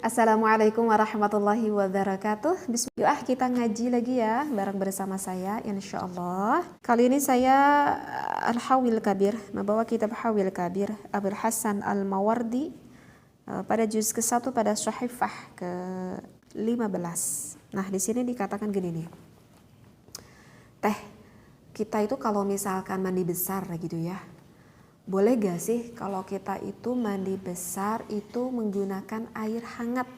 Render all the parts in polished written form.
Assalamualaikum warahmatullahi wabarakatuh. Bismillah, kita ngaji lagi ya bareng bersama saya insyaallah. Kali ini saya Al-Hawil Kabir membawa kitab Hawil Kabir Abul Hasan Al-Mawardi pada juz ke-1 pada Syahifah ke-15. Nah, di sini dikatakan gini nih. Kita itu kalau misalkan mandi besar gitu ya. Boleh gak sih kalau kita itu mandi besar itu menggunakan air hangat?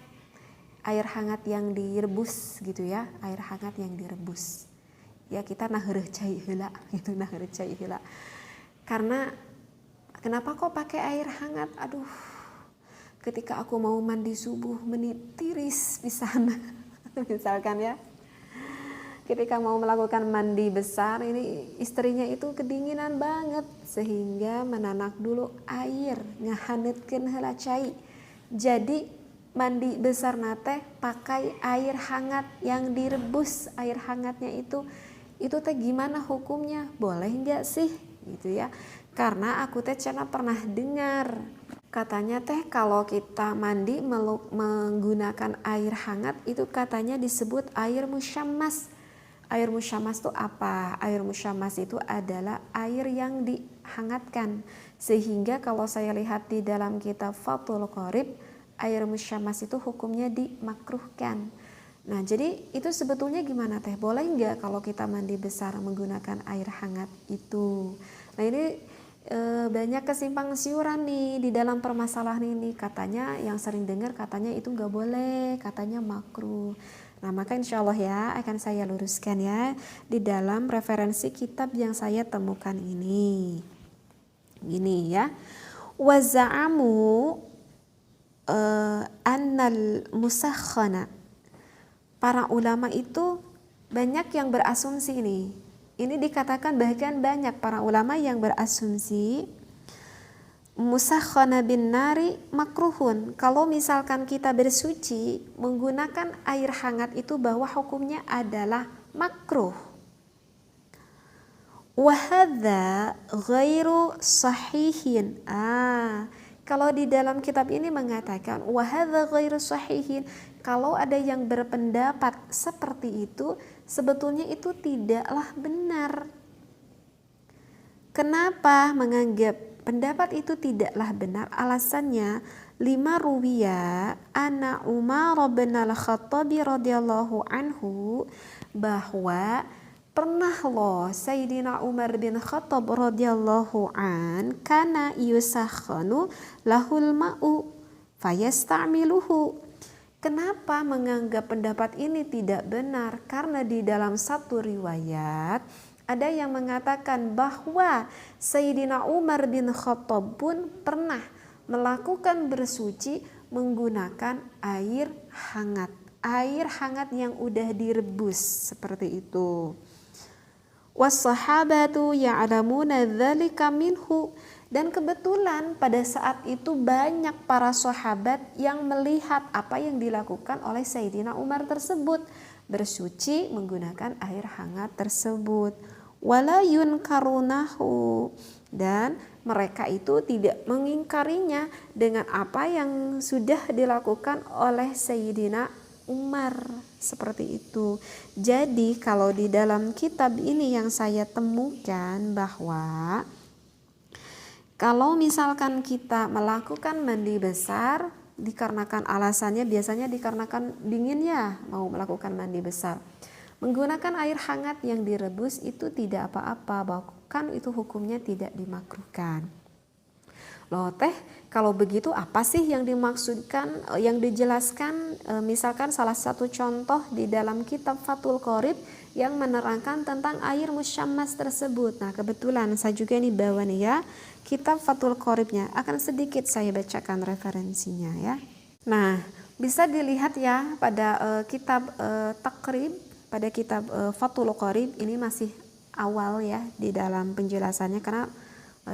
Air hangat yang direbus gitu ya, air hangat yang direbus. Ya kita nahereuh cai heula gitu, nahereuh cai heula. Karena kenapa kok pakai air hangat? Aduh. Ketika aku mau mandi subuh menit tiris pisan. Misalkan ya. Ketika mau melakukan mandi besar, ini istrinya itu kedinginan banget sehingga menanak dulu air, ngahanetkeun heula cai. Jadi mandi besar nate pakai air hangat yang direbus. Air hangatnya itu teh gimana hukumnya? Boleh enggak sih? Gitu ya. Karena aku teh pernah dengar katanya teh kalau kita mandi menggunakan air hangat itu katanya disebut air musyammas. Air musyammas itu apa? Air musyammas itu adalah air yang dihangatkan. Sehingga kalau saya lihat di dalam kitab Fathul Qorib, air musyammas itu hukumnya dimakruhkan. Nah, jadi itu sebetulnya gimana teh? Boleh nggak kalau kita mandi besar menggunakan air hangat itu? Nah, ini banyak kesimpang siuran nih di dalam permasalahan ini. Katanya yang sering dengar katanya itu nggak boleh, katanya makruh. Nah, maka insya Allah ya akan saya luruskan ya di dalam referensi kitab yang saya temukan ini. Gini ya. Wa za'amu annal musakhana. Para ulama itu banyak yang berasumsi ini. Ini dikatakan bahkan banyak para ulama yang berasumsi musakhana bin nari makruhun. Kalau misalkan kita bersuci menggunakan air hangat itu bahwa hukumnya adalah makruh. Wa hadza ghairu sahihin. Kalau di dalam kitab ini mengatakan wa hadza ghairu sahihin, kalau ada yang berpendapat seperti itu sebetulnya itu tidaklah benar. Kenapa menganggap pendapat itu tidaklah benar? Alasannya lima ruwiya anna Umar bin al-Khattab radhiyallahu anhu, bahwa pernah loh Sayyidina Umar bin Khattab radhiyallahu an kana yusakhanu lahul ma'u fayasta'miluhu. Kenapa menganggap pendapat ini tidak benar? Karena di dalam satu riwayat ada yang mengatakan bahwa Sayyidina Umar bin Khattab pun pernah melakukan bersuci menggunakan air hangat. Air hangat yang udah direbus seperti itu. Was-sahabatu ya'lamuna dzalika minhu. Dan kebetulan pada saat itu banyak para sahabat yang melihat apa yang dilakukan oleh Sayyidina Umar tersebut. Bersuci menggunakan air hangat tersebut. Wala yunkarunahu, dan mereka itu tidak mengingkarinya dengan apa yang sudah dilakukan oleh Sayyidina Umar seperti itu. Jadi kalau di dalam kitab ini yang saya temukan bahwa kalau misalkan kita melakukan mandi besar dikarenakan alasannya biasanya dikarenakan dingin ya mau melakukan mandi besar. Menggunakan air hangat yang direbus itu tidak apa-apa, bahkan itu hukumnya tidak dimakruhkan. Loh teh, kalau begitu apa sih yang dimaksudkan, yang dijelaskan? Misalkan salah satu contoh di dalam kitab Fathul Qorib yang menerangkan tentang air musyammas tersebut. Nah, kebetulan saya juga ini bawa nih ya kitab Fathul Qoribnya. Akan sedikit saya bacakan referensinya ya. Nah, bisa dilihat ya pada kitab Takrib, pada kitab Fathul Qorib ini masih awal ya di dalam penjelasannya, karena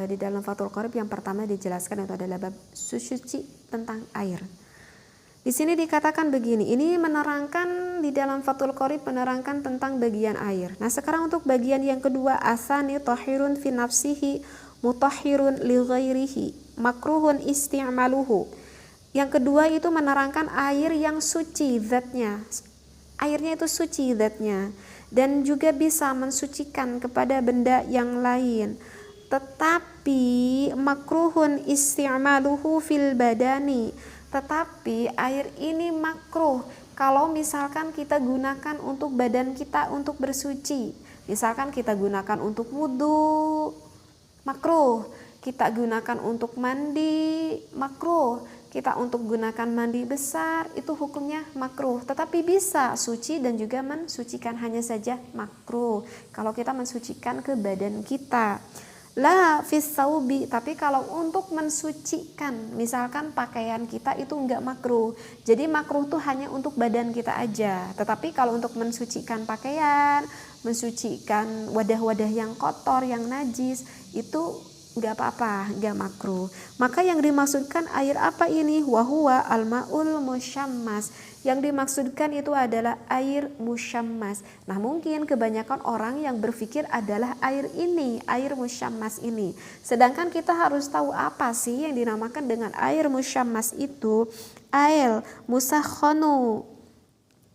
di dalam Fathul Qorib yang pertama dijelaskan itu adalah bab suci tentang air. Di sini dikatakan begini, ini menerangkan di dalam Fathul Qorib menerangkan tentang bagian air. Nah, sekarang untuk bagian yang kedua, asani tahirun fi nafsihi mutahhirun li ghairihi makruhun isti'maluhu. Yang kedua itu menerangkan air yang suci zatnya. Airnya itu suci zatnya. Dan juga bisa mensucikan kepada benda yang lain. Tetapi makruhun isti'maluhu fil badani. Tetapi air ini makruh kalau misalkan kita gunakan untuk badan kita untuk bersuci. Misalkan kita gunakan untuk wudhu, makruh. Kita gunakan untuk mandi, makruh. Kita untuk gunakan mandi besar, itu hukumnya makruh. Tetapi bisa suci dan juga mensucikan, hanya saja makruh kalau kita mensucikan ke badan kita. La fis saubi, tapi kalau untuk mensucikan, misalkan pakaian kita itu enggak makruh. Jadi makruh tuh hanya untuk badan kita aja. Tetapi kalau untuk mensucikan pakaian, mensucikan wadah-wadah yang kotor, yang najis, itu enggak apa-apa, enggak makruh. Maka yang dimaksudkan air apa ini? Wahuwa al-ma'ul musyammas. Yang dimaksudkan itu adalah air musyammas. Nah, mungkin kebanyakan orang yang berpikir adalah air ini, air musyammas ini. Sedangkan kita harus tahu apa sih yang dinamakan dengan air musyammas itu? Air musakhanu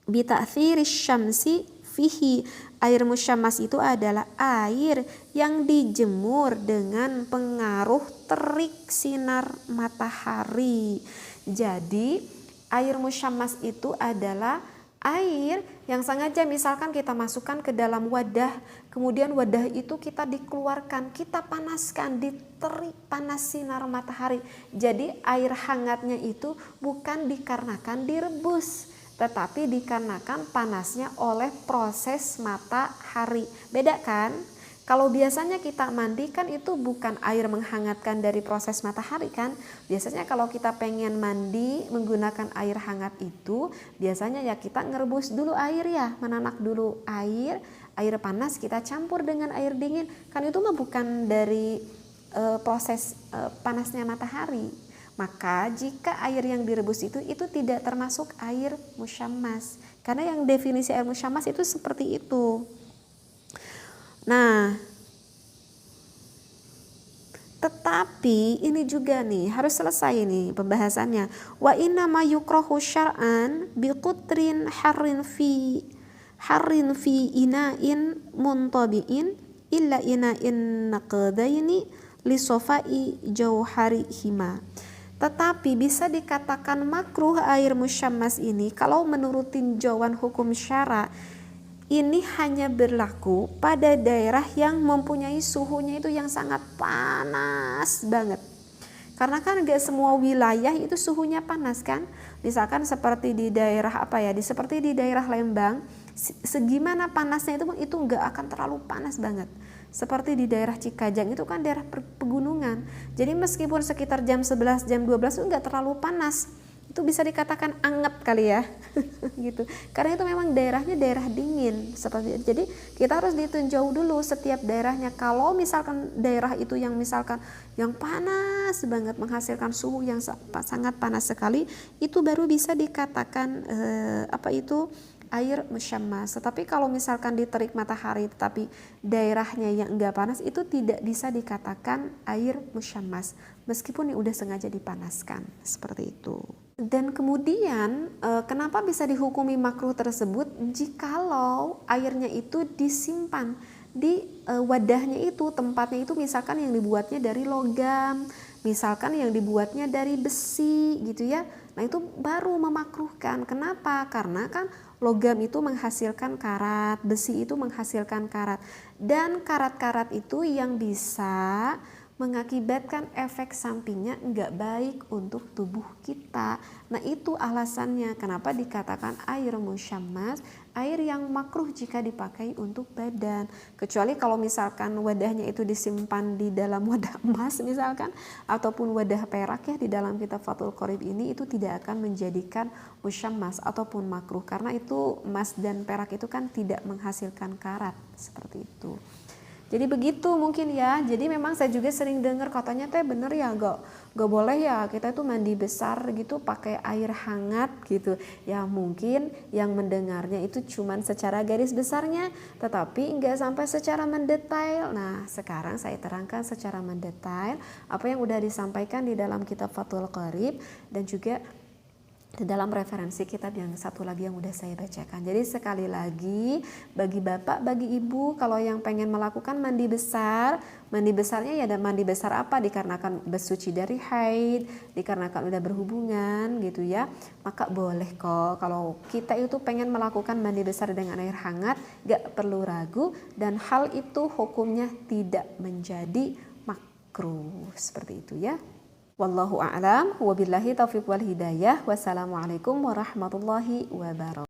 bi ta'thirish syamsi fihi. Air musyammas itu adalah air yang dijemur dengan pengaruh terik sinar matahari. Jadi air musyammas itu adalah air yang sengaja misalkan kita masukkan ke dalam wadah, kemudian wadah itu kita dikeluarkan, kita panaskan, diterik panas sinar matahari. Jadi air hangatnya itu bukan dikarenakan direbus, tetapi dikarenakan panasnya oleh proses matahari. Beda kan? Kalau biasanya kita mandi kan itu bukan air menghangatkan dari proses matahari kan. Biasanya kalau kita pengen mandi menggunakan air hangat itu, biasanya ya kita ngerebus dulu air ya, menanak dulu air panas kita campur dengan air dingin. Kan itu mah bukan dari proses panasnya matahari. Maka jika air yang direbus itu tidak termasuk air musyammas. Karena yang definisi air musyammas itu seperti itu. Nah, tetapi ini juga nih harus selesai nih pembahasannya. Wa inna ma yukrahu syar'an bi qutrin harrin fi ina'in muntabi'in illa ina'in naqdaini li sofai jauharihima. Tetapi bisa dikatakan makruh air musyammas ini kalau menurut tinjauan hukum syara. Ini hanya berlaku pada daerah yang mempunyai suhunya itu yang sangat panas banget. Karena kan gak semua wilayah itu suhunya panas kan. Misalkan seperti di daerah seperti di daerah Lembang, segimana panasnya itu gak akan terlalu panas banget. Seperti di daerah Cikajang itu kan daerah pegunungan. Jadi meskipun sekitar jam 11, jam 12 itu gak terlalu panas. Itu bisa dikatakan anget kali ya gitu, karena itu memang daerahnya daerah dingin seperti itu. Jadi kita harus ditinjau dulu setiap daerahnya. Kalau misalkan daerah itu yang misalkan yang panas banget menghasilkan suhu yang sangat panas sekali, itu baru bisa dikatakan air musyammas. Tetapi kalau misalkan diterik matahari tetapi daerahnya yang enggak panas, itu tidak bisa dikatakan air musyammas meskipun udah sengaja dipanaskan seperti itu. Dan kemudian kenapa bisa dihukumi makruh tersebut jikalau airnya itu disimpan di wadahnya itu, tempatnya itu misalkan yang dibuatnya dari logam, misalkan yang dibuatnya dari besi gitu ya. Nah itu baru memakruhkan. Kenapa? Karena kan logam itu menghasilkan karat, besi itu menghasilkan karat, dan karat-karat itu yang bisa mengakibatkan efek sampingnya enggak baik untuk tubuh kita. Nah itu alasannya kenapa dikatakan air musyammas, air yang makruh jika dipakai untuk badan. Kecuali kalau misalkan wadahnya itu disimpan di dalam wadah emas misalkan, ataupun wadah perak ya, di dalam kitab Fathul Qorib ini itu tidak akan menjadikan musyammas ataupun makruh. Karena itu emas dan perak itu kan tidak menghasilkan karat seperti itu. Jadi begitu mungkin ya. Jadi memang saya juga sering dengar katanya teh bener ya, gak boleh ya kita itu mandi besar gitu pakai air hangat gitu. Ya mungkin yang mendengarnya itu cuman secara garis besarnya, tetapi nggak sampai secara mendetail. Nah sekarang saya terangkan secara mendetail apa yang udah disampaikan di dalam kitab Fathul Qorib dan juga di dalam referensi kitab yang satu lagi yang udah saya bacakan. Jadi sekali lagi bagi bapak, bagi ibu kalau yang pengen melakukan mandi besarnya ya ada mandi besar apa? Dikarenakan bersuci dari haid, dikarenakan udah berhubungan gitu ya. Maka boleh kok kalau kita itu pengen melakukan mandi besar dengan air hangat, gak perlu ragu dan hal itu hukumnya tidak menjadi makruh. Seperti itu ya. Wallahu a'lam, wabillahi taufiq wal hidayah. Wassalamualaikum warahmatullahi wabarakatuh.